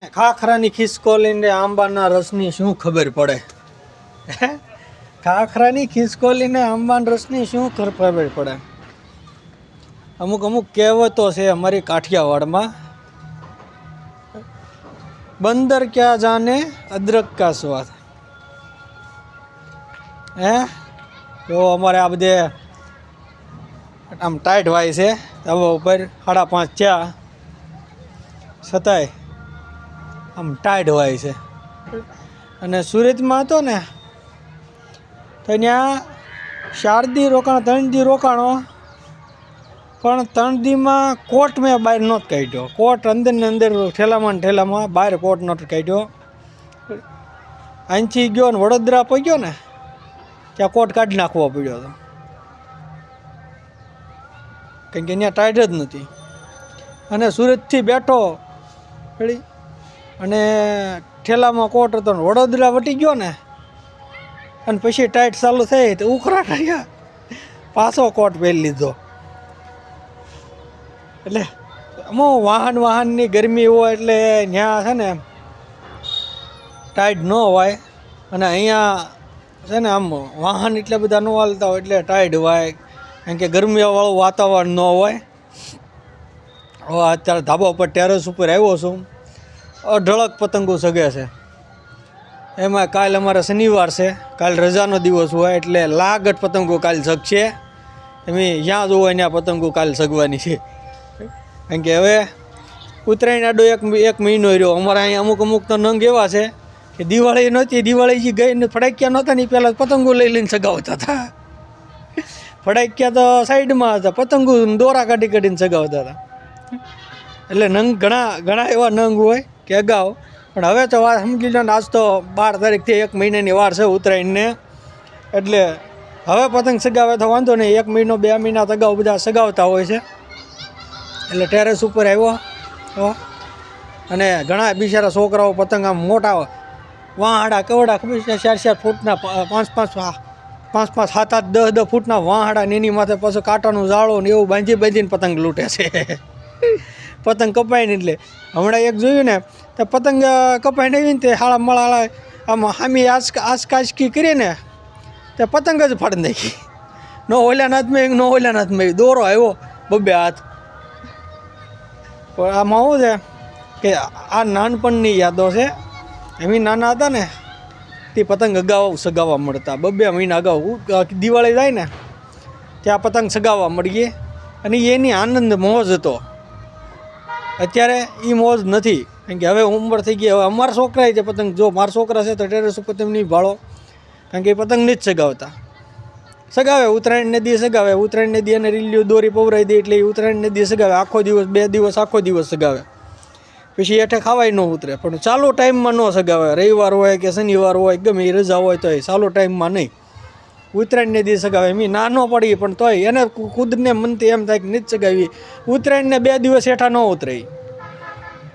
ખાખરાની ખિસકોલીને આંબાના રસની શું ખબર પડે? ખાખરાની ખિસકોલીને આંબાના રસની શું ખબર પડે? અમુક અમુક કહેવતો છે અમારી કાઠિયાવાડમાં. બંદર ક્યાં જાને અદરક કા સ્વાદ. તો અમારે આ બધે આમ ટાઈટ વાય છે હવા ઉપર 5:30 થયા છતાંય આમ ટાઈટ હોય છે. અને સુરતમાં હતો ને તો ત્યાં 4 દી રોકાણ 3 દી રોકાણો, પણ 3 દીમાં કોટ મેં બહાર નહોતો કાઢ્યો. કોટ અંદર ને અંદર ઠેલામાં ને ઠેલામાં, બહાર કોટ નહોતો કાઢ્યો. અહીંથી ગયો ને વડોદરા પહોંચ્યો ને ત્યાં કોટ કાઢી નાખવો પડ્યો હતો, કારણ કે ત્યાં ટાઈટ જ નથી. અને સુરતથી બેઠો રેડી અને ઠેલામાં કોટ હતો ને વડોદરા વટી ગયો ને અને પછી ટાઈટ ચાલુ થઈ તો ઉખરાટ આવ્યા, પાછો કોટ પહેરી લીધો. એટલે આમાં વાહનની ગરમી હોય એટલે ત્યાં છે ને ટાઈટ ન હોય, અને અહીંયા છે ને આમ વાહન એટલા બધા ન હાલતા હોય એટલે ટાઈટ હોય, કારણ કે ગરમીવાળું વાતાવરણ ન હોય. હવે અત્યારે ધાબા ઉપર ટેરેસ ઉપર આવ્યો છું, અઢળક પતંગો સગે છે. એમાં કાલ અમારે શનિવાર છે, કાલ રજાનો દિવસ હોય એટલે લાગટ પતંગો કાલ સગશે. તમે જ્યાં જોવો ત્યાં પતંગો કાલ સગવાની છે, કારણ કે હવે ઉત્તરાયણ આડો એક મહિનો રહ્યો. અમારે અહીંયા અમુક તો નંગ એવા છે કે દિવાળી નહોતી, દિવાળી જે ગઈ ને ફટાક્યા નહોતા ને પહેલાં પતંગો લઈને સગાવતા હતા. ફટાક્યા તો સાઈડમાં હતા, પતંગો દોરા કાઢીને સગાવતા હતા. એટલે નંગ ઘણા એવા નંગ હોય કે અગાઉ. પણ હવે તો વાત સમજી લો ને, આજ તો 12 તારીખથી 1 મહિનાની વાર છે ઉત્તરાયણને. એટલે હવે પતંગ સગાવે તો વાંધો નહીં, 1 મહિનો 2 મહિના અગાઉ બધા સગાવતા હોય છે. એટલે ટેરેસ ઉપર આવ્યો અને ઘણા બિચારા છોકરાઓ પતંગ આમ મોટા વાહાડા કવડા 4-4 ફૂટના 5-5 7-8 10 ફૂટના વાહાડા ને એની માથે પાછું કાંટાનું જાળો ને એવું બાંધીને પતંગ લૂંટે છે. પતંગ કપાય ને એટલે હમણાં એક જોયું ને તો પતંગ કપાઈ નહીં ને તે હાળા મળા આમ હામી આસકાશકી કરીને તે પતંગ જ ફાડી નાખી. ન ઓલ્યા નાથમાં દોરો આવ્યો 2 હાથ. પણ આમાં શું છે કે આ નાનપણની યાદો છે. એમ નાના હતા ને તે પતંગ અગાઉ સગાવવા મળતા, 2 મહિના અગાઉ દિવાળી જાય ને ત્યાં પતંગ સગાવવા મળીએ, અને એની આનંદ મોજ હતો. અત્યારે એ મોજ નથી, કારણ કે હવે ઉંમર થઈ ગઈ. હવે અમારા છોકરાએ છે પતંગ, જો મારા છોકરા છે તો ટેરેસ ઉપર તેમ નહીં ભાળો, કારણ કે એ પતંગ નથી સગાવતા. સગાવે ઉત્તરાયણને દી સગાવે, ઉત્તરાયણને દી એને રીલ્યો દોરી પવરાઈ દે એટલે એ ઉત્તરાયણને દી સગાવે. આખો દિવસ 2 દિવસ આખો દિવસ સગાવે, પછી એઠે ખાવાય ન ઉતરે. પણ ચાલુ ટાઈમમાં ન સગાવે. રવિવાર હોય કે શનિવાર હોય ગમે એ રજા હોય તો એ ચાલુ ટાઈમમાં નહીં. ઉત્તરાયણને દી સગાવે. એમ નાનો પડી પણ તોય એને ખુદને મનથી એમ થાય કે નથી સગાવી. ઉત્તરાયણને 2 દિવસ હેઠા ન ઉતરે.